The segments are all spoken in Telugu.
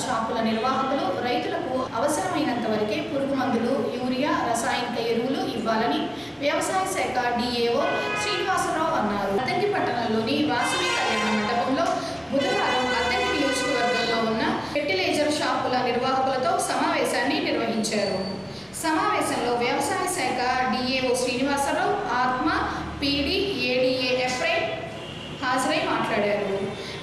షాపుల నిర్వాహకులు రైతులకు అవసరమైనంత వరకే పురుగు మందులు, యూరియా, రసాయనిక ఎరువులు ఇవ్వాలని వ్యవసాయ శాఖ డిఏఓ శ్రీనివాసరావు అన్నారు. అద్దంకి పట్టణంలోని వాసవి కళ్యాణ మండపంలో బుధవారం అద్దంకి నియోజకవర్గంలో ఉన్న ఫెర్టిలైజర్ షాపుల నిర్వాహకులతో సమావేశాన్ని నిర్వహించారు. సమావేశంలో వ్యవసాయ శాఖ డిఏఓ శ్రీనివాసరావు, ఆత్మ, పీడీ, ఏడీఏ ఎఫ్రైన్ హాజరై మాట్లాడారు.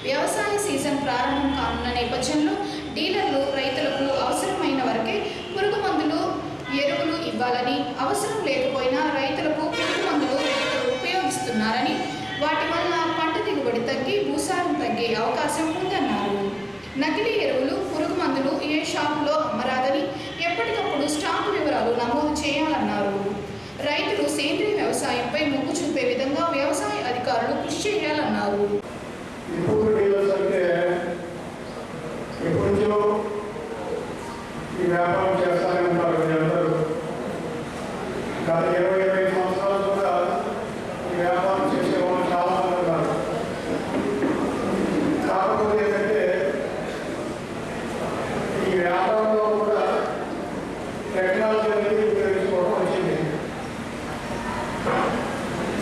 వ్యవసాయ సీజన్ ప్రారంభం కానున్న నేపథ్యంలో డీలర్లు రైతులకు అవసరమైన వరకే పురుగు మందులు, ఎరువులు ఇవ్వాలని, అవసరం లేకపోయినా రైతులకు పురుగు మందులు ఉపయోగిస్తున్నారని, వాటి వల్ల పంట దిగుబడి తగ్గి భూసారం తగ్గే అవకాశం ఉందన్నారు. నకిలీ ఎరువులు, పురుగు మందులు ఏ షాపులో అమ్మరాదని ఎప్పటికప్పుడు స్టాక్ వివరాలు నమోదు చేయాలన్నారు. రైతులు సేంద్రీయ వ్యవసాయంపై మొగ్గు చూపే విధంగా వ్యవసాయ అధికారులు కృషి చేయాలన్నారు.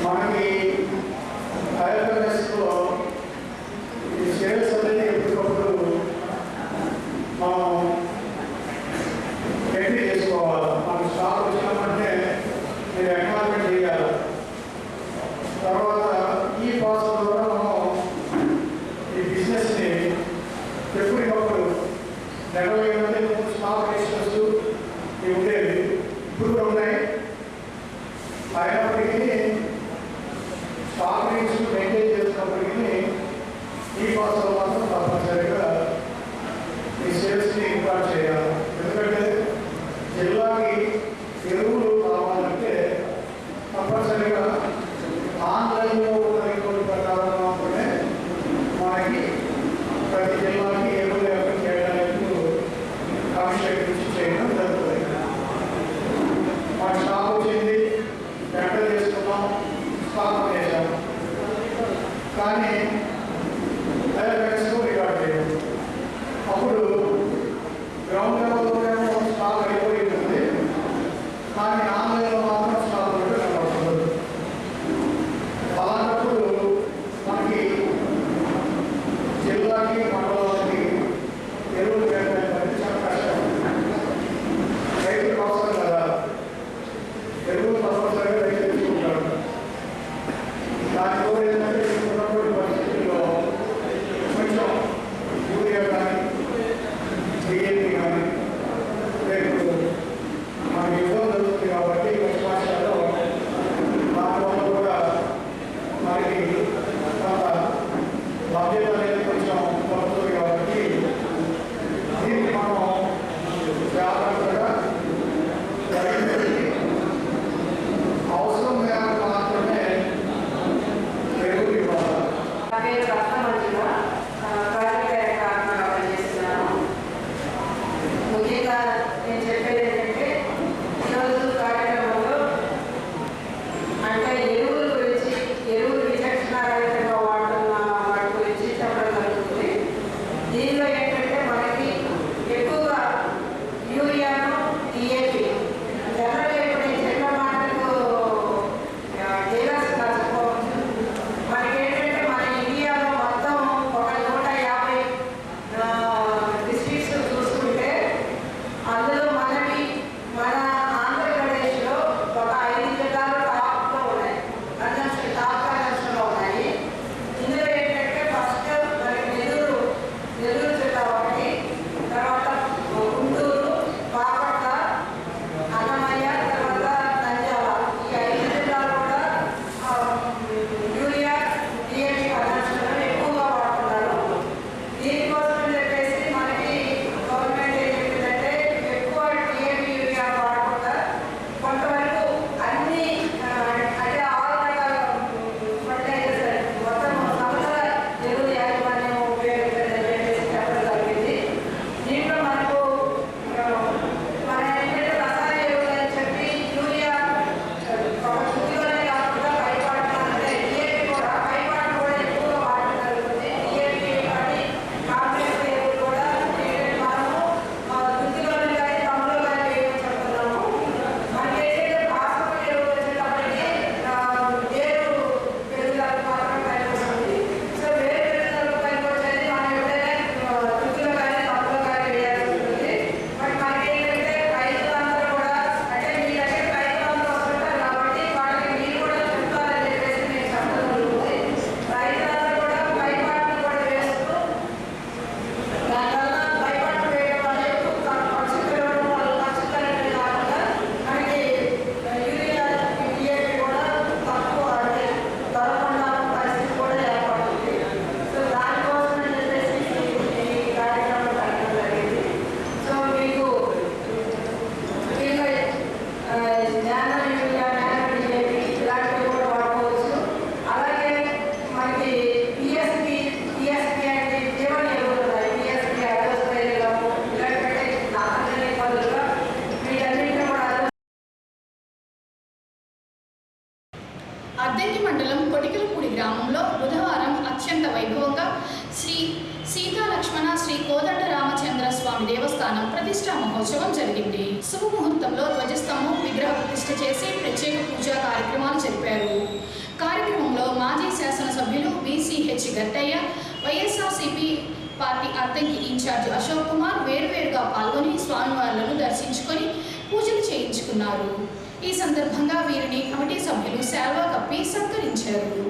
మనకి ఆంధ్రప్రదేశ్లో ఈ సేల్స్ అనేది ఎప్పటికప్పుడు మనం ఎంట్రీ చేసుకోవాలి. మనకు స్టాక్ వచ్చినామంటే మీరు ఎక్నాలజ్మెంట్ చేయాలి. తర్వాత ఈ ప్రాసెస్ ద్వారా మనం ఈ బిజినెస్ని ఎప్పటికప్పుడు 70 మంది స్టాక్ రిజిస్టర్స్ ఇవి ఉండేవి, ఇప్పుడు కూడా ఉన్నాయి. అయినప్పటికీ స్టాక్ రిజిస్టర్ మెయింటైన్ చేస్తున్నప్పటికీ ఈ ప్రాసెస్ మాత్రం తప్పనిసరిగా ఈ సేల్స్ని ఇంప్లాంట్ చేయాలి. ఎందుకంటే జిల్లాకి ఎరువులు కావాలంటే తప్పనిసరిగా ఆన్లైన్లో ఉన్న రిపోర్ట్ ప్రకారం మాత్రమే మనకి ప్రతి జిల్లాకి ఎరువులు ఎక్కడ చేయడానికి కమిషన్ చేయడం జరుగుతుంది. మా స్వామి దేవస్థానం ప్రతిష్టా మహోత్సవం జరిగింది. శుభముహూర్తంలో ధ్వజస్తంభం విగ్రహ ప్రతిష్ఠ చేసి ప్రత్యేక పూజా కార్యక్రమాలు జరిపారు. కార్యక్రమంలో మాజీ శాసనసభ్యులు BCH Gattaiah, YSRCP party Addanki incharge Ashok Kumar వేరువేరుగా పాల్గొని స్వామివార్లను దర్శించుకొని పూజలు చేయించుకున్నారు. ఈ సందర్భంగా వీరిని కమిటీ సభ్యులు శాల్వా కప్పి సత్కరించారు.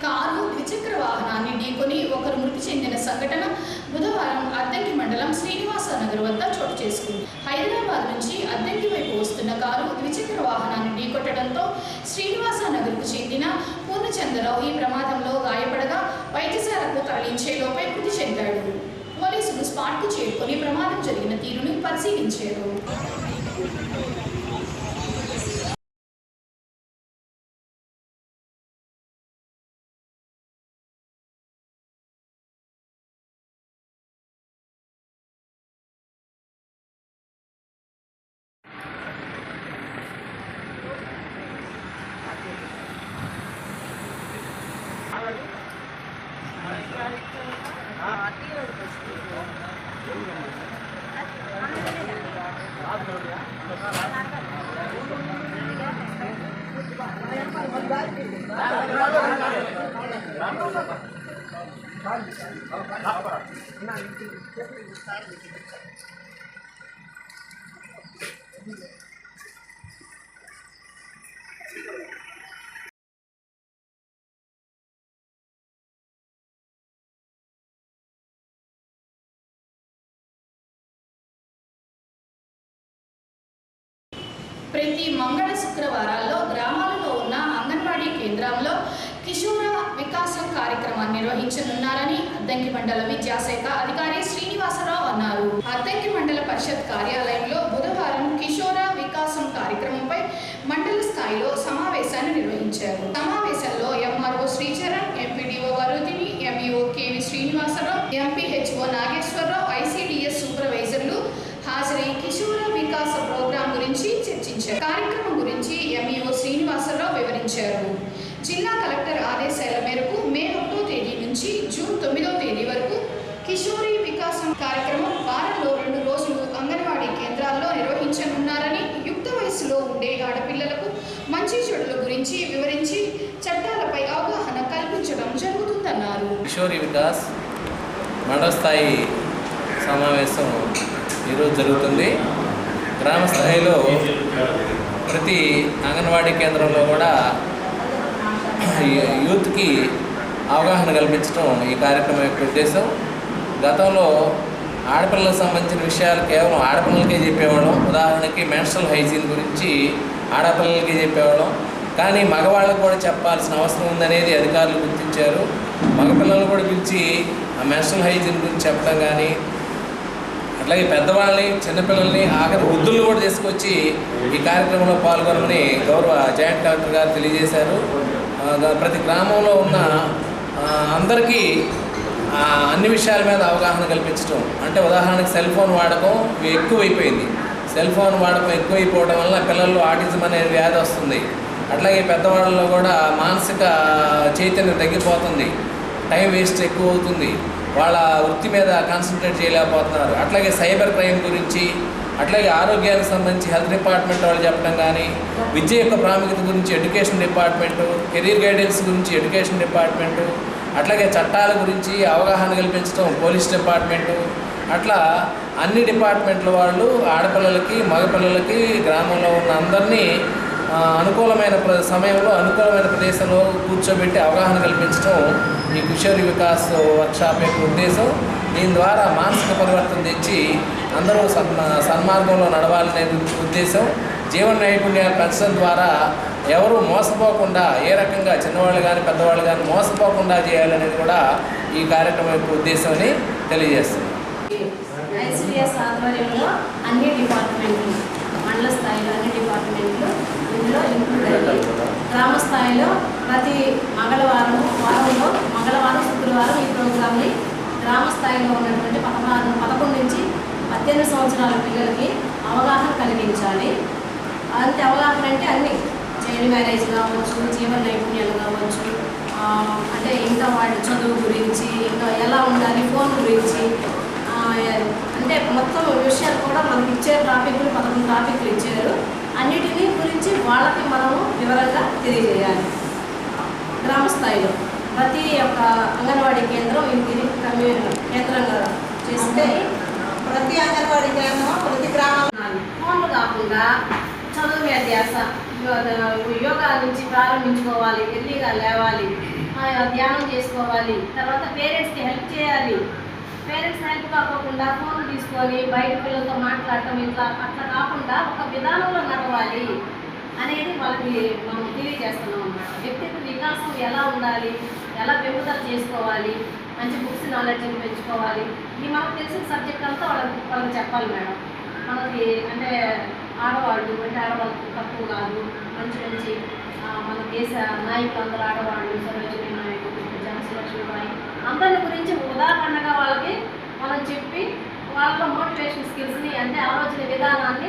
కారు ద్విచక్ర వాహనాన్ని ఢీకొని ఒకరు మృతి చెందిన సంఘటన బుధవారం అద్దంకి మండలం శ్రీనివాస నగర్ వద్ద చోటు చేసుకుంది. హైదరాబాద్ నుంచి అద్దంకి వైపు వస్తున్న కారు ద్విచక్ర వాహనాన్ని ఢీకొట్టడంతో శ్రీనివాస నగర్కు చెందిన పూర్ణచంద్రరావు ఈ ప్రమాదంలో గాయపడగా వైద్యశాలకు తరలించే లోపే మృతి చెందాడు. పోలీసులు స్పాట్కు చేరుకొని ప్రమాదం జరిగిన తీరును పరిశీలించారు. ప్రతి మంగళ శుక్రవారాల్లో గ్రామాలలో ఉన్న అంగన్వాడీ కేంద్రంలో కిషోర వికాసం కార్యక్రమాన్ని నిర్వహించనున్నారని అద్దంకి మండల విద్యాశాఖ అధికారి శ్రీనివాసరావు అన్నారు. అద్దంకి మండల పరిషత్ కార్యాలయంలో బుధవారం కిషోర వికాసం కార్యక్రమంపై మండల స్థాయిలో సమావేశాన్ని నిర్వహించారు. సమావేశంలో MRO Sricharan, MPDO Varudini, MEO KV Srinivasarao, MPHO Nageswararao, ICDS సూపర్వైజర్లు హాజరై కిషోర వికాస ప్రోగ్రాం గురించి చర్చించారు. కార్యక్రమం గురించి ఎంఈఓ శ్రీనివాసరావు వివరించారు. జిల్లా కలెక్టర్ ఆదేశాల మేరకు మే 1వ తేదీ నుంచి జూన్ 9వ తేదీ వరకు కిషోరీ వికాసం కార్యక్రమం వారంలో 2 రోజులు అంగన్వాడీ కేంద్రాల్లో నిర్వహించనున్నారని, యుక్త వయసులో ఉండే ఆడపిల్లలకు మంచి చెడుల గురించి వివరించి చట్టాలపై అవగాహన కల్పించడం జరుగుతుందన్నారు. కిషోరీ వికాస్ మండల స్థాయి సమావేశం ఈరోజు జరుగుతుంది. గ్రామ స్థాయిలో ప్రతి అంగన్వాడీ కేంద్రంలో కూడా యూత్కి అవగాహన కల్పించడం ఈ కార్యక్రమం యొక్క ఉద్దేశం. గతంలో ఆడపిల్లలకు సంబంధించిన విషయాలు కేవలం ఆడపిల్లలకే చెప్పేవాళ్ళం. ఉదాహరణకి మెన్స్ట్రల్ హైజీన్ గురించి ఆడపిల్లలకి చెప్పేవాళ్ళం. కానీ మగవాళ్ళకు కూడా చెప్పాల్సిన అవసరం ఉందనేది అధికారులు గుర్తించారు. మగపిల్లలను కూడా పిలిచి ఆ మెన్స్ట్రల్ హైజీన్ గురించి చెప్పడం కానీ, అట్లాగే పెద్దవాళ్ళని, చిన్నపిల్లల్ని, ఆఖరి వృద్ధులను కూడా తీసుకొచ్చి ఈ కార్యక్రమంలో పాల్గొనమని గౌరవ జాయింట్ కలెక్టర్ గారు తెలియజేశారు. ప్రతి గ్రామంలో ఉన్న అందరికీ అన్ని విషయాల మీద అవగాహన కల్పించడం, అంటే ఉదాహరణకు సెల్ ఫోన్ వాడకం ఎక్కువైపోయింది. సెల్ ఫోన్ వాడకం ఎక్కువైపోవడం వల్ల పిల్లల్లో ఆటిజం అనే వ్యాధి వస్తుంది. అట్లాగే పెద్దవాళ్ళలో కూడా మానసిక చైతన్యం తగ్గిపోతుంది, టైం వేస్ట్ ఎక్కువ అవుతుంది, వాళ్ళ వృత్తి మీద కాన్సన్ట్రేట్ చేయలేకపోతున్నారు. అట్లాగే సైబర్ క్రైమ్ గురించి, అట్లాగే ఆరోగ్యానికి సంబంధించి హెల్త్ డిపార్ట్మెంట్ వాళ్ళు చెప్పడం కానీ, విద్య యొక్క ప్రాముఖ్యత గురించి ఎడ్యుకేషన్ డిపార్ట్మెంటు, కెరీర్ గైడెన్స్ గురించి ఎడ్యుకేషన్ డిపార్ట్మెంటు, అట్లాగే చట్టాల గురించి అవగాహన కల్పించడం పోలీస్ డిపార్ట్మెంటు, అట్లా అన్ని డిపార్ట్మెంట్ల వాళ్ళు ఆడపిల్లలకి, మగపిల్లలకి, గ్రామంలో ఉన్న అందరినీ అనుకూలమైన సమయంలో అనుకూలమైన ప్రదేశంలో కూర్చోబెట్టి అవగాహన కల్పించడం ఈ కిషోరి వికాస్ వర్క్షాప్ యొక్క ఉద్దేశం. దీని ద్వారా మానసిక పరివర్తన తెచ్చి అందరూ సన్మార్గంలో నడవాలనే ఉద్దేశం. జీవన నైపుణ్యాలు పెంచడం ద్వారా ఎవరు మోసపోకుండా, ఏ రకంగా చిన్నవాళ్ళు కానీ పెద్దవాళ్ళు కానీ మోసపోకుండా చేయాలనేది కూడా ఈ కార్యక్రమం యొక్క ఉద్దేశం అని తెలియజేస్తుంది. ఐసిడిఎస్ ఆధ్వర్యంలో అన్ని డిపార్ట్మెంట్లు, మండల స్థాయిలో అన్ని డిపార్ట్మెంట్లు ఇందులో ఇంక్లూడ్ అయ్యాయి. గ్రామ స్థాయిలో ప్రతి వారంలో మంగళవారం, శుక్రవారం ఈ ప్రోగ్రామ్ని గ్రామ స్థాయిలో ఉన్నటువంటి 11 నుంచి 18 సంవత్సరాల పిల్లలకి అవగాహన కలిగించాలి. అంతే అవగాహన అంటే అన్ని చైల్డ్ మ్యారేజ్ కావచ్చు, జీవన నైపుణ్యాలు కావచ్చు, అంటే ఇంకా వాడి చదువు గురించి, ఇంకా ఎలా ఉండాలి, ఫోన్ గురించి, అంటే మొత్తం విషయాలు కూడా మనకి ఇచ్చే టాపిక్లు 11 టాపిక్లు ఇచ్చారు. అన్నిటినీ గురించి వాళ్ళకి మనము వివరంగా తెలియజేయాలి. గ్రామ స్థాయిలో ప్రతి ఒక్క అంగన్వాడీ కేంద్రం ఇది కేంద్రంగా చేస్తే ప్రతి అంగన్వాడీ కేంద్రం ప్రతి గ్రామం ఫోన్లు కాకుండా చదువు మీద ధ్యాస, యోగా నుంచి ప్రారంభించుకోవాలి, ఎర్లీగా లేవాలి, ధ్యానం చేసుకోవాలి, తర్వాత పేరెంట్స్కి హెల్ప్ చేయాలి. పేరెంట్స్ హెల్ప్ కాకుండా ఫోన్లు తీసుకొని బయట పిల్లలతో మాట్లాడటం అట్లా కాకుండా ఒక విధానంలో నడవాలి అనేది వాళ్ళకి మనం తెలియజేస్తున్నాం అన్నమాట. వ్యక్తిత్వ వికాసం ఎలా ఉండాలి, ఎలా పెంపుదల చేసుకోవాలి, మంచి బుక్స్ నాలెడ్జ్ని పెంచుకోవాలి, ఇది మనకు తెలిసిన సబ్జెక్ట్ అంతా వాళ్ళకి చెప్పాలి మేడం. మనకి అంటే ఆడవాళ్ళు అంటే ఆడవాళ్ళకి తక్కువ కాదు, మంచి మన దేశ నాయకులు అందరూ ఆడవాళ్ళు, సరోజినీ నాయకులు, ఝాన్సీ లక్ష్మీబాయి అందరి గురించి ఉదాహరణగా వాళ్ళకి మనం చెప్పి వాళ్ళలో మోటివేషన్ స్కిల్స్ని అంటే ఆలోచన విధానాన్ని,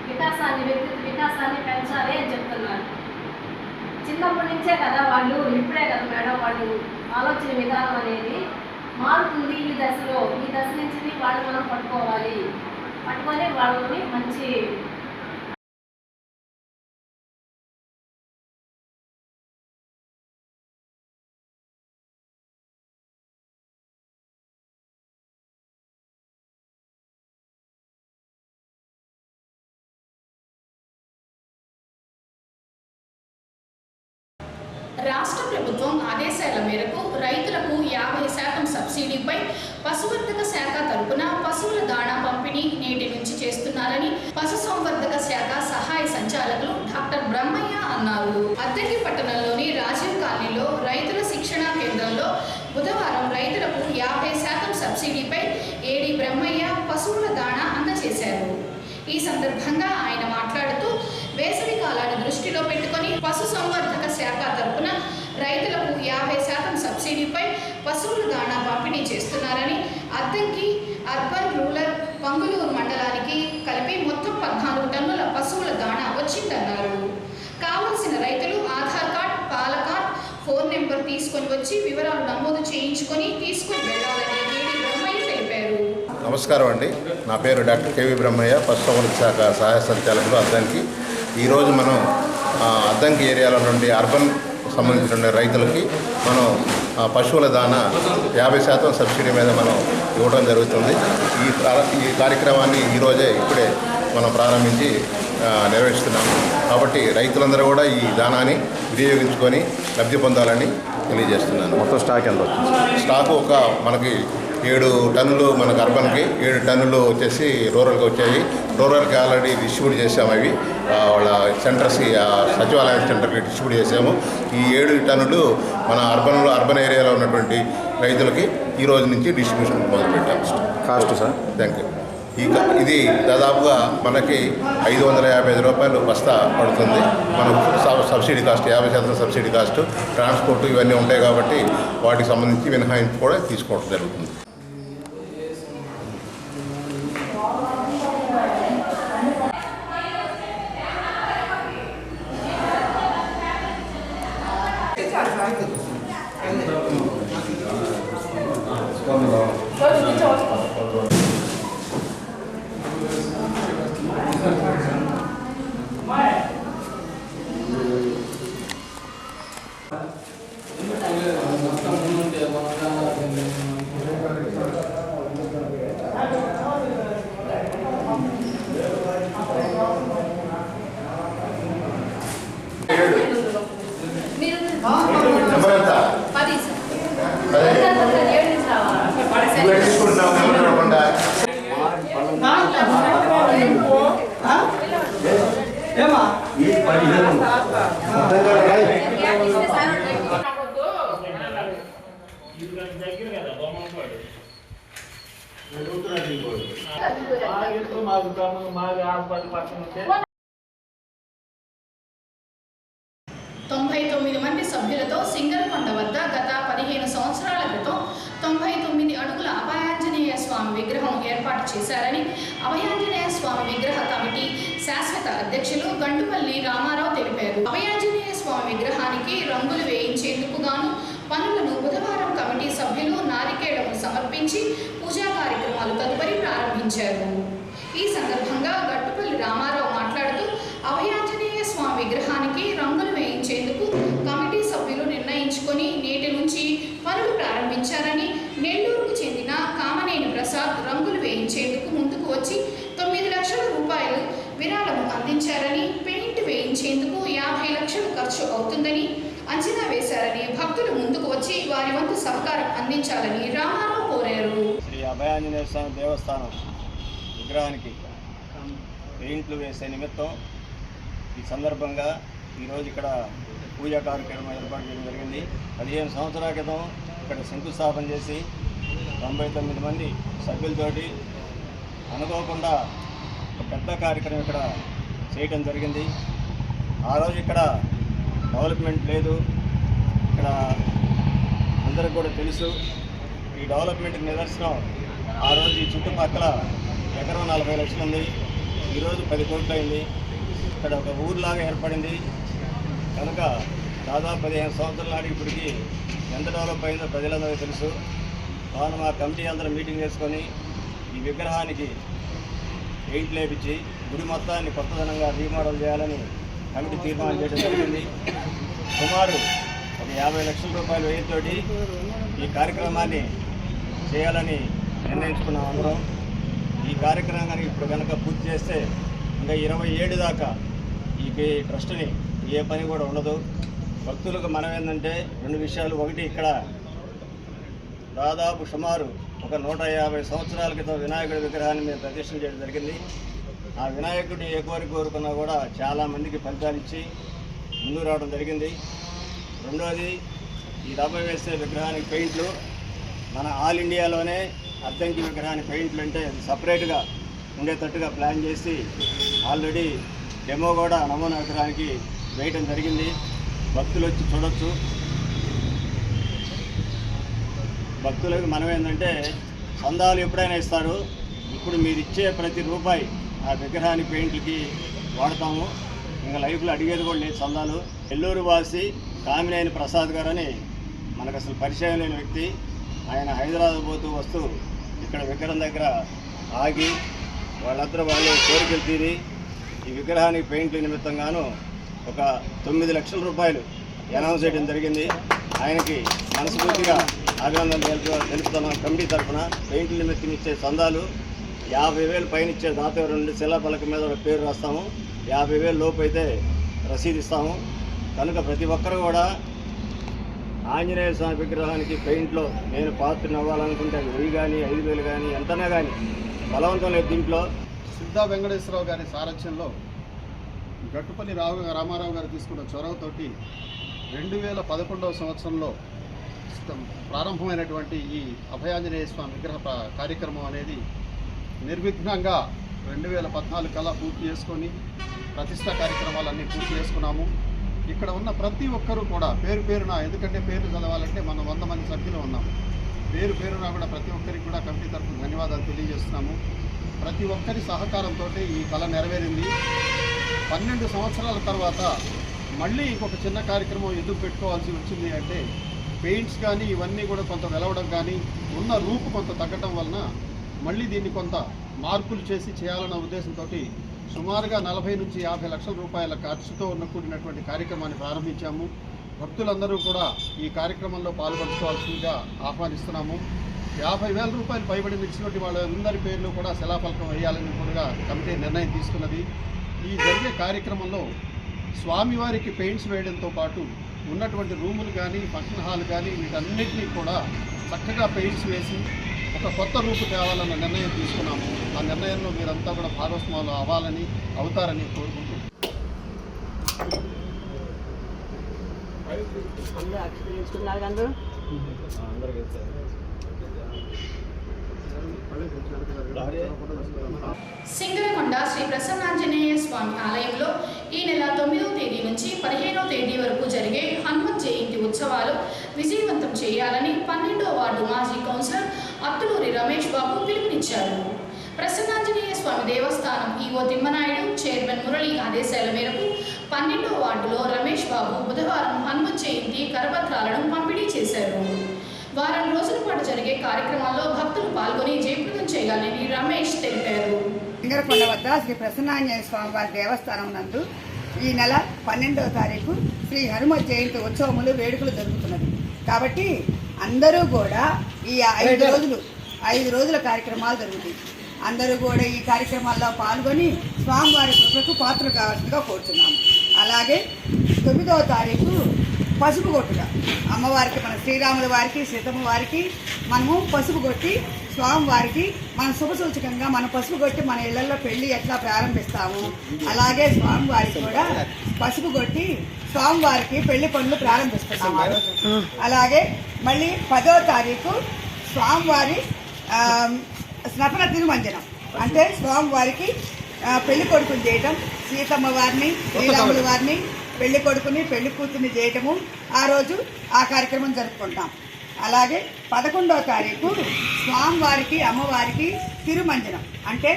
వికాసాన్ని, వ్యక్తిత్వ వికాసాన్ని పెంచాలి అని చెప్తున్నారు. చిన్నప్పటి నుంచే కదా వాళ్ళు, ఇప్పుడే కదా మేడం వాళ్ళు ఆలోచన విధానం అనేది మారుతుంది. ఈ దశ నుంచి వాళ్ళు మనం పట్టుకొని వాళ్ళని మంచి రాష్ట్ర ప్రభుత్వం ఆదేశాల మేరకు రైతులకు 50% సబ్సిడీపై పశువర్ధక శాఖ తరపున పశువుల దాణా పంపిణీ నేటి నుంచి చేస్తున్నారని పశుసంవర్ధక శాఖ సహాయ సంచాలకులు డాక్టర్ బ్రహ్మయ్య అన్నారు. అద్దెకి పట్టణంలోని రాజీవ్ కాలనీలో రైతుల శిక్షణా కేంద్రంలో బుధవారం రైతులకు 50% సబ్సిడీపై ఏడి బ్రహ్మయ్య పశువుల దాణా అందజేశారు. ఈ సందర్భంగా ఆయన మాట్లాడుతూ వేసవి కాలాన్ని దృష్టిలో పెట్టుకొని పశుసంవర్ధక శాఖ తరపున రైతులకు 50% సబ్సిడీపై పశువుల దాణా పంపిణీ చేస్తున్నారని, అద్దంకి, అర్బన్, రూరల్, పంగులూరు మండలానికి కలిపి మొత్తం 14 టన్నుల పశువుల దాణా వచ్చిందన్నారు. కావలసిన రైతులు ఆధార్ కార్డ్, పాల కార్డ్, ఫోన్ నెంబర్ తీసుకొని వచ్చి వివరాలు నమోదు చేయించుకొని తీసుకొని వెళ్లాలని ఏడి బ్రహ్మయ్య తెలిపారు. నమస్కారం అండి, నా పేరు డాక్టర్ కేవీ బ్రహ్మయ్య, పశుసంవర్ధక శాఖ సహాయ సంచాలకులు అద్దంకి. ఈరోజు మనం అద్దంకి ఏరియాలో నుండి అర్బన్ సంబంధించిన రైతులకి మనం పశువుల దానా 50% సబ్సిడీ మీద మనం ఇవ్వడం జరుగుతుంది. ఈ కార్యక్రమాన్ని ఇప్పుడే మనం ప్రారంభించి నిర్వహిస్తున్నాము. కాబట్టి రైతులందరూ కూడా ఈ దానాన్ని వినియోగించుకొని లబ్ధి పొందాలని తెలియజేస్తున్నాను. మొత్తం స్టాక్ ఎంత వచ్చింది? స్టాకు మనకి 7 టన్నులు మనకు అర్బన్కి, 7 టన్నులు వచ్చేసి రూరల్కి వచ్చాయి. రూరల్కి ఆల్రెడీ డిస్ట్రిబ్యూట్ చేసాము. అవి వాళ్ళ సెంటర్స్, సచివాలయ సెంటర్కి డిస్ట్రిబ్యూట్ చేసాము. ఈ 7 టన్నులు మన అర్బన్ ఏరియాలో ఉన్నటువంటి రైతులకి ఈ రోజు నుంచి డిస్ట్రిబ్యూషన్ మొదలుపెట్టాము. Cost sir? Thank you. ఇది దాదాపుగా మనకి 555 రూపాయలు బస్తా పడుతుంది. మనకు subsidy cost 50% subsidy cost, transport ఇవన్నీ ఉంటాయి కాబట్టి వాటికి సంబంధించి మినహాయింపు కూడా తీసుకోవడం జరుగుతుంది. మంది సభ్యులతో సింగరకొండ వద్ద గత 15 సంవత్సరాల క్రితం 99 అడుగుల అభయాంజనేయ స్వామి విగ్రహం ఏర్పాటు చేశారని అభయాంజనేయ స్వామి విగ్రహ కమిటీ శాశ్వత అధ్యక్షులు గండుపల్లి రామారావు తెలిపారు. అభయాంజనేయ స్వామి విగ్రహానికి రంగులు వేయించేందుకు గాను పనులను బుధవారం కమిటీ సభ్యులు నారికేళము సమర్పించి పూజా కార్యక్రమాలు తదుపరి ప్రారంభించారు. ఈ సందర్భంగా గట్టుపల్లి రామారావు మాట్లాడుతూ అభయాంజనేయ స్వామి విగ్రహానికి రంగులు వేయించేందుకు కమిటీ సభ్యులు నిర్ణయించుకొని నేటి నుంచి పనులు ప్రారంభించారని, నెల్లూరుకు చెందిన కామనేని ప్రసాద్ రంగులు వేయించేందుకు ముందుకు వచ్చి 9 లక్షల రూపాయలు విరాళము అందించారని, పెయింట్ వేయించేందుకు 50 లక్షలు ఖర్చు అవుతుందని అంచనా వేశారని, భక్తులు ముందుకు వచ్చి వారి వంతు సహకారం అందించాలని రామారావు కోరారు. శ్రీ అభయాంజనేయ స్వామి దేవస్థానం విగ్రహానికి పెయింట్లు వేసే నిమిత్తం ఈ సందర్భంగా ఈరోజు ఇక్కడ పూజా కార్యక్రమం ఏర్పాటు చేయడం జరిగింది. 15 సంవత్సరాల క్రితం ఇక్కడ శంకుస్థాపన చేసి 99 మంది సభ్యులతోటి అనుకోకుండా ఒక పెద్ద కార్యక్రమం ఇక్కడ చేయటం జరిగింది. ఆ రోజు ఇక్కడ డెవలప్మెంట్ లేదు, ఇక్కడ అందరికి కూడా తెలుసు. ఈ డెవలప్మెంట్కి నిదర్శనం ఆ రోజు ఈ చుట్టుపక్కల ఎకరం 40 లక్షలు ఉంది, ఈరోజు 10 కోట్లు అయింది. ఇక్కడ ఒక ఊర్లాగా ఏర్పడింది కనుక దాదాపు 15 సంవత్సరాల నాటికి ఇప్పటికి ఎంత డెవలప్ అయిందో ప్రజలందరికీ తెలుసు. కావున మా కమిటీ అందరూ మీటింగ్ చేసుకొని ఈ విగ్రహానికి పెయింట్ లేపించి గుడి మొత్తాన్ని కొత్తదనంగా రీమోడల్ చేయాలని కమిటీ తీర్మానం చేయడం జరిగింది. సుమారు ఒక 50 లక్షల రూపాయల వ్యయంతోటి ఈ కార్యక్రమాన్ని చేయాలని నిర్ణయించుకున్నాం అందరం. ఈ కార్యక్రమాన్ని ఇప్పుడు కనుక పూర్తి చేస్తే ఇంకా 27 దాకా ఈ ట్రస్ట్ని ఏ పని కూడా ఉండదు. భక్తులకు మనం ఏంటంటే 2 విషయాలు. ఒకటి, ఇక్కడ దాదాపు సుమారు ఒక 150 సంవత్సరాల క్రితం వినాయకుడి విగ్రహాన్ని మేము ప్రతిష్ఠ చేయడం జరిగింది. ఆ వినాయకుడిని ఏ కోరిక కోరుకున్నా కూడా చాలామందికి ఫలితాలు ఇచ్చి ముందుకు రావడం జరిగింది. రెండోది, ఈ రవ్వ వేసే విగ్రహానికి పెయింట్లు మన ఆల్ ఇండియాలోనే అద్దంకి విగ్రహానికి పెయింట్లు అంటే సపరేట్గా ఉండేటట్టుగా ప్లాన్ చేసి ఆల్రెడీ డెమో కూడా నమూనా విగ్రహానికి వేయటం జరిగింది. భక్తులు వచ్చి చూడొచ్చు. భక్తులకు మనం ఏంటంటే చందాలు ఎప్పుడైనా ఇస్తారు, ఇప్పుడు మీరు ఇచ్చే ప్రతి రూపాయి ఆ విగ్రహానికి పెయింట్లకి వాడతాము. ఇంకా లైఫ్లో అడిగేది కూడా లేదు చందాలు. నెల్లూరు వాసి కామినేని ప్రసాద్ గారు అని మనకు అసలు పరిచయం లేని వ్యక్తి. ఆయన హైదరాబాద్ పోతూ వస్తూ ఇక్కడ విగ్రహం దగ్గర ఆగి వాళ్ళందరూ వాళ్ళు కోరికలు తీరి ఈ విగ్రహానికి పెయింట్ల నిమిత్తంగాను ఒక 9 లక్షల రూపాయలు అనౌన్స్ చేయడం జరిగింది. ఆయనకి మనస్ఫూర్తిగా అభినందనలు తెలుపుతున్నాం. కమిటీ తరఫున పెయింట్ల నిమిత్తం ఇచ్చే చందాలు 50,000 పైన ఇచ్చే దాత 2 శిలాపలక మీద ఒక పేరు రాస్తాము. 50,000 లోపు అయితే రసీదు ఇస్తాము. కనుక ప్రతి ఒక్కరు కూడా ఆంజనేయ స్వామి విగ్రహానికి పెయింట్లో నేను పాత్రను అవ్వాలనుకుంటే 1000 కానీ 5,000 కానీ ఎంతనా కానీ బలవంతం లేదు. దీంట్లో సిద్ధా వెంకటేశ్వరరావు గారి సారథ్యంలో గట్టుపల్లి రామారావు గారు తీసుకున్న చొరవతోటి 2011వ సంవత్సరంలో ప్రారంభమైనటువంటి ఈ అభయాంజనేయ స్వామి విగ్రహ కార్యక్రమం అనేది నిర్విఘ్నంగా 2014 కల్లా పూర్తి చేసుకొని ప్రతిష్టా కార్యక్రమాలన్నీ పూర్తి చేసుకున్నాము. ఇక్కడ ఉన్న ప్రతి ఒక్కరూ కూడా పేరు పేరున, ఎందుకంటే పేర్లు చదవాలంటే మనం 100 మంది సభ్యులు ఉన్నాము, పేరు పేరున కూడా ప్రతి ఒక్కరికి కూడా కమిటీ తరఫున ధన్యవాదాలు తెలియజేస్తున్నాము. ప్రతి ఒక్కరి సహకారంతో ఈ కళ నెరవేరింది. 12 సంవత్సరాల తర్వాత మళ్ళీ ఇంకొక చిన్న కార్యక్రమం ఎందుకు పెట్టుకోవాల్సి వచ్చింది అంటే, పెయింట్స్ కానీ ఇవన్నీ కూడా కొంత వెలవడం కానీ ఉన్న రూపు కొంత తగ్గడం వలన మళ్ళీ దీన్ని కొంత మార్పులు చేయాలన్న ఉద్దేశంతో సుమారుగా 40 నుంచి 50 లక్షల రూపాయల ఖర్చుతో కూడినటువంటి కార్యక్రమాన్ని ప్రారంభించాము. భక్తులందరూ కూడా ఈ కార్యక్రమంలో పాల్గొనుకోవాల్సిందిగా ఆహ్వానిస్తున్నాము. 50,000 రూపాయలు పైబడిన ఇచ్చినటువంటి వాళ్ళందరి పేర్లు కూడా శిలాఫలకం వేయాలని కూడా కమిటీ నిర్ణయం తీసుకున్నది. ఈ జరిగే కార్యక్రమంలో స్వామివారికి పెయింట్స్ వేయడంతో పాటు ఉన్నటువంటి రూములు కానీ ఫంక్షన్ హాల్ కానీ వీటన్నిటినీ కూడా చక్కగా పెయింట్స్ వేసి ఒక కొత్త రూపు తేవాలన్న నిర్ణయం తీసుకున్నాము. ఆ నిర్ణయంలో మీరంతా కూడా భాగస్వాములు అవుతారని కోరుకుంటున్నాను. సింగరకొండ శ్రీ ప్రసన్నాంజనేయ స్వామి ఆలయంలో ఈ నెల 9వ తేదీ నుంచి 15వ తేదీ వరకు జరిగే హనుమత్ జయంతి ఉత్సవాలు విజయవంతం చేయాలని 12వ వార్డు మాజీ కౌన్సిలర్ అత్తులూరి రమేష్ బాబు పిలుపునిచ్చారు. ప్రసన్నాంజనేయ స్వామి దేవస్థానం ఈవో తిమ్మనాయుడు, చైర్మన్ మురళి ఆదేశాల మేరకు 12వ వార్డులో రమేష్ బాబు బుధవారం హనుమత్ జయంతి కరపత్రాలను పంపిణీ చేశారు. వారం రోజుల పాటు జరిగే కార్యక్రమాల్లో భక్తులు పాల్గొని జయప్రదం చేయాలని రమేష్ తెలిపారు. సింగరకొండ వద్ద శ్రీ ప్రసన్నాంజనేయ స్వామి వారి దేవస్థానం నందు ఈ నెల 12వ తారీఖు శ్రీ హనుమత్ జయంతి ఉత్సవములు వేడుకలు జరుగుతున్నది. కాబట్టి అందరూ కూడా ఈ 5 రోజుల కార్యక్రమాలు జరుగుతాయి. అందరూ కూడా ఈ కార్యక్రమాల్లో పాల్గొని స్వామివారి కృపకు పాత్రలు కావాల్సిందిగా కోరుతున్నాము. అలాగే 9వ తారీఖు పసుపు కొట్టుగా అమ్మవారికి, మన శ్రీరాముల వారికి, సీతమ్మ వారికి మనము పసుపు కొట్టి స్వామివారికి మన శుభసూచకంగా మన పసుపు కొట్టి మన ఇళ్లలో పెళ్లి ఎట్లా ప్రారంభిస్తాము అలాగే స్వామివారికి కూడా పసుపు కొట్టి స్వామివారికి పెళ్లి పనులు ప్రారంభిస్తున్నాము ఆ రోజు. అలాగే మళ్ళీ 10వ తారీఖు స్వామివారి స్నపన తిరుమంజనం, అంటే స్వామివారికి పెళ్లి కొడుకుని చేయటం, సీతమ్మ వారిని, శ్రీరాముల వారిని, పెళ్లి కొడుకుని పెళ్లి కూతుర్ని చేయటము ఆ రోజు ఆ కార్యక్రమం జరుపుకుంటాం. అలాగే 11వ తారీఖు స్వామివారికి, అమ్మవారికి తిరుమంజనం, అంటే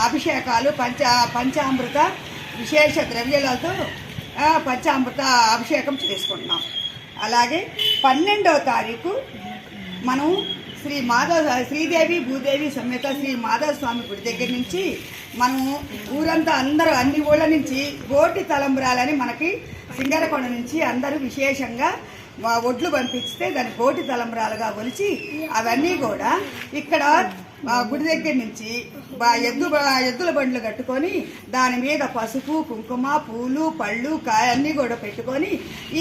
అభిషేకాలు పంచామృత విశేష ద్రవ్యాలతో పంచామృత అభిషేకం చేసుకుంటున్నాం. అలాగే 12వ తారీఖు మనం శ్రీదేవి భూదేవి సమేత శ్రీ మాధవ స్వామి గుడి దగ్గర నుంచి మనము ఊరంతా అందరూ అన్ని ఊళ్ళ నుంచి గోటి తలంబ్రాలని మనకి సింగరకొండ నుంచి అందరూ విశేషంగా ఒడ్లు పంపిస్తే దాన్ని గోటి తలంబ్రాలుగా కొలిచి అవన్నీ కూడా ఇక్కడ గుడి దగ్గర నుంచి ఎద్దుల బండ్లు కట్టుకొని దాని మీద పసుపు, కుంకుమ, పూలు, పళ్ళు, కాయ అన్నీ కూడా పెట్టుకొని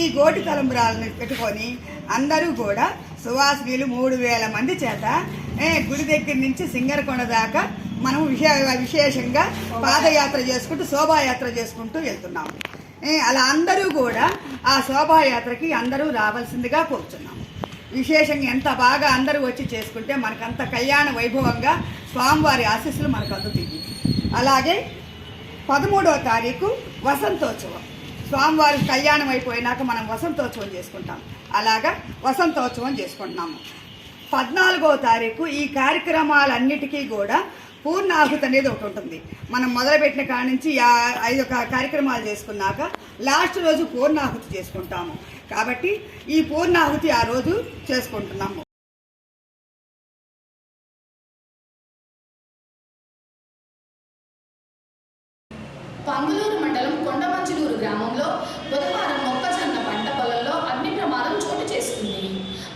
ఈ గోటి తలంబ్రాలను పెట్టుకొని అందరూ కూడా సువాసినీలు 3,000 మంది చేత గుడి దగ్గర నుంచి సింగరకొండ దాకా మనం విశేషంగా పాదయాత్ర చేసుకుంటూ శోభాయాత్ర చేసుకుంటూ వెళ్తున్నాము. అలా అందరూ కూడా ఆ శోభాయాత్రకి అందరూ రావాల్సిందిగా కోరుచున్నాము. విశేషంగా ఎంత బాగా అందరూ వచ్చి చేసుకుంటే మనకంత కళ్యాణ వైభవంగా స్వామివారి ఆశీస్సులు మనకు అందుతాయి. అలాగే 13వ తారీఖు వసంతోత్సవం, స్వామివారి కళ్యాణం అయిపోయినాక మనం వసంతోత్సవం చేసుకుంటాం. అలాగా వసంతోత్సవం చేసుకుంటున్నాము. 14వ తారీఖు ఈ కార్యక్రమాలన్నిటికీ కూడా పూర్ణాహుతి అనేది ఒకటి ఉంటుంది. మనం మొదలుపెట్టిన కాడి నుంచి 5 కార్యక్రమాలు చేసుకున్నాక లాస్ట్ రోజు పూర్ణాహుతి చేసుకుంటాము. కాబట్టి ఈ పూర్ణాహుతి ఆ రోజు చేసుకుంటున్నాము. పంగులూరు మండలం కొండమంచిలూరు గ్రామంలో బుధవారం మొక్కజొన్న పంట పొలంలో అగ్ని ప్రమాదం చోటు చేసుకుంది.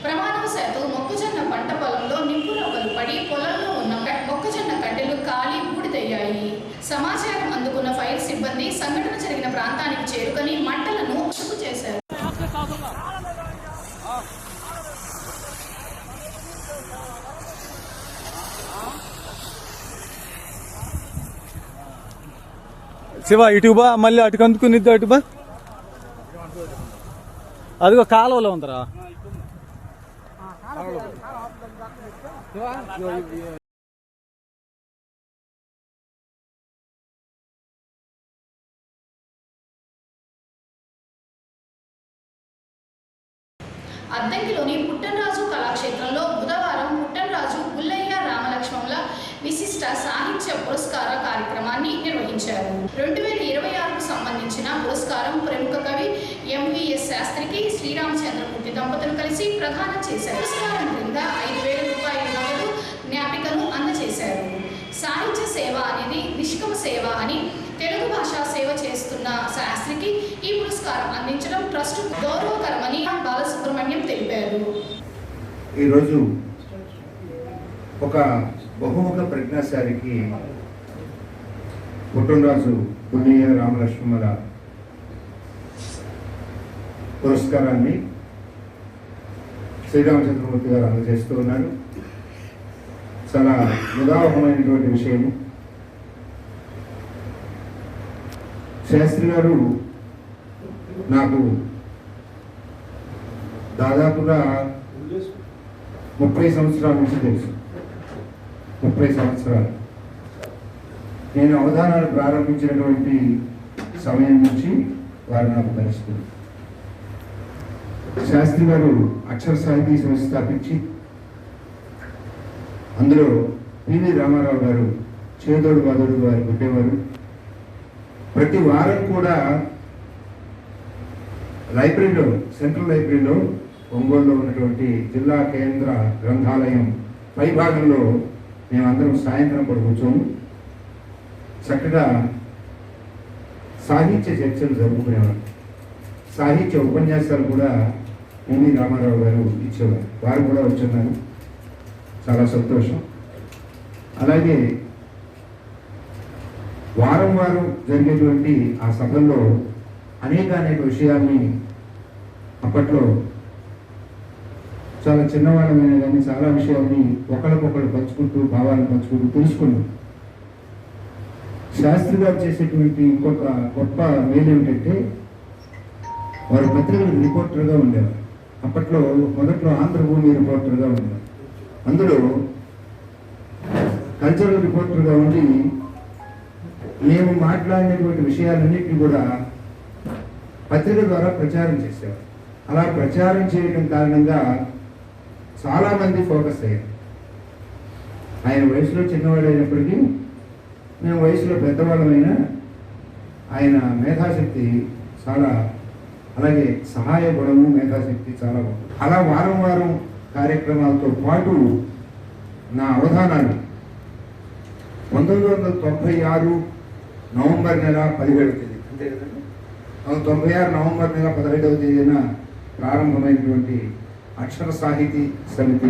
ప్రమాదవశాత్తు మొక్కజొన్న పంట పొలంలో నిప్పురవ్వలు పడి పొలంలో ఉన్న మొక్కజొన్న కట్టెలు కాలి బూడిదయ్యాయి. సమాచారం అందుకున్న ఫైర్ సిబ్బంది సంఘటన జరిగిన ప్రాంతానికి చేరుకొని మంటలను అదుపు చేశారు. శివ ఇటుబా, మళ్ళీ అటు కందుకునిద్దు, అటుబా అదిగో కాలువలో ఉందరా. అద్దంకిలోని పుట్టనరాజు కళాక్షేత్రంలో బుధవారం పుట్టనరాజు పుల్లయ్య రామలక్ష్మణుల విశిష్ట సాహిత్య పురస్కార కార్యక్రమాన్ని నిర్వహించారు. 2026కు సంబంధించిన పురస్కారం ప్రముఖ కవి ఎంవిఎస్ శాస్త్రికి శ్రీరామచంద్రమూర్తి దంపతులు కలిసి ప్రదానం చేశారు. పురస్కారం క్రింద 5,000 రూపాయల నగదు జ్ఞాపికను అందజేశారు. సాహిత్య సేవ అనేది నిష్కమ సేవ అని, తెలుగు భాషా సేవ చేస్తున్న శాస్త్రికి ఈ పురస్కారం అందించడం ట్రస్ట్ గౌరవకరమని బాలసుబ్రహ్మణ్యం తెలిపారు. ఈరోజు ఒక బహుముఖ ప్రజ్ఞాశాలికి పుట్టనరాజు పుల్లయ్య రామలక్ష్మణుల పురస్కారాన్ని శ్రీరామచంద్రమూర్తి గారు అందజేస్తూ ఉన్నారు. చాలా ముదావహమైనటువంటి విషయము. శాస్త్రి గారు నాకు దాదాపుగా 30 సంవత్సరాల నుంచి తెలుసు. 30 సంవత్సరాలు నేను అవధానాలు ప్రారంభించినటువంటి సమయం నుంచి వారు నాకు పరిస్థితులు. శాస్త్రి గారు అక్షర సాహితీ సంస్థ స్థాపించి అందులో పివి రామారావు గారు చేదోడు వాదోడు వారు ఉండేవారు. ప్రతి వారం కూడా లైబ్రరీలో, సెంట్రల్ లైబ్రరీలో, ఒంగోలులో ఉన్నటువంటి జిల్లా కేంద్ర గ్రంథాలయం పై భాగంలో మేమందరం సాయంత్రం కూడా కూర్చొని చక్కగా సాహిత్య చర్చలు జరుపుకునేవారు. సాహిత్య ఉపన్యాసాలు కూడా పివి రామారావు గారు ఇచ్చేవారు. వారు కూడా వచ్చున్నారు. చాలా సంతోషం. అలాగే వారం వారం జరిగేటువంటి ఆ సభల్లో అనేక విషయాల్ని అప్పట్లో చాలా చిన్నవాళ్ళమైనా కానీ చాలా విషయాల్ని ఒకరికొకరు పంచుకుంటూ, భావాలను పంచుకుంటూ తెలుసుకున్నాం. శాస్త్రి గారు చేసేటువంటి ఇంకొక గొప్ప మేలు ఏమిటంటే వారు పత్రికలకు రిపోర్టర్గా ఉండేవారు. అప్పట్లో మొదట్లో ఆంధ్రభూమి రిపోర్టర్గా ఉండేవారు. అందులో కల్చరల్ రిపోర్టర్గా ఉండి మేము మాట్లాడినటువంటి విషయాలన్నింటినీ కూడా పత్రిక ద్వారా ప్రచారం చేసేవారు. అలా ప్రచారం చేయడం కారణంగా చాలామంది ఫోకస్ అయ్యారు. ఆయన వయసులో చిన్నవాడైనప్పటికీ, మేము వయసులో పెద్దవాళ్ళమైనా ఆయన మేధాశక్తి చాలా, అలాగే సహాయ గుణము, మేధాశక్తి చాలా గొప్ప. అలా వారం వారం కార్యక్రమాలతో పాటు నా అవధానాలు 1996 నవంబర్ నెల 17వ తేదీ, అంతే కదండి, 1996 నవంబర్ నెల 17వ తేదీన ప్రారంభమైనటువంటి అక్షర సాహితీ సమితి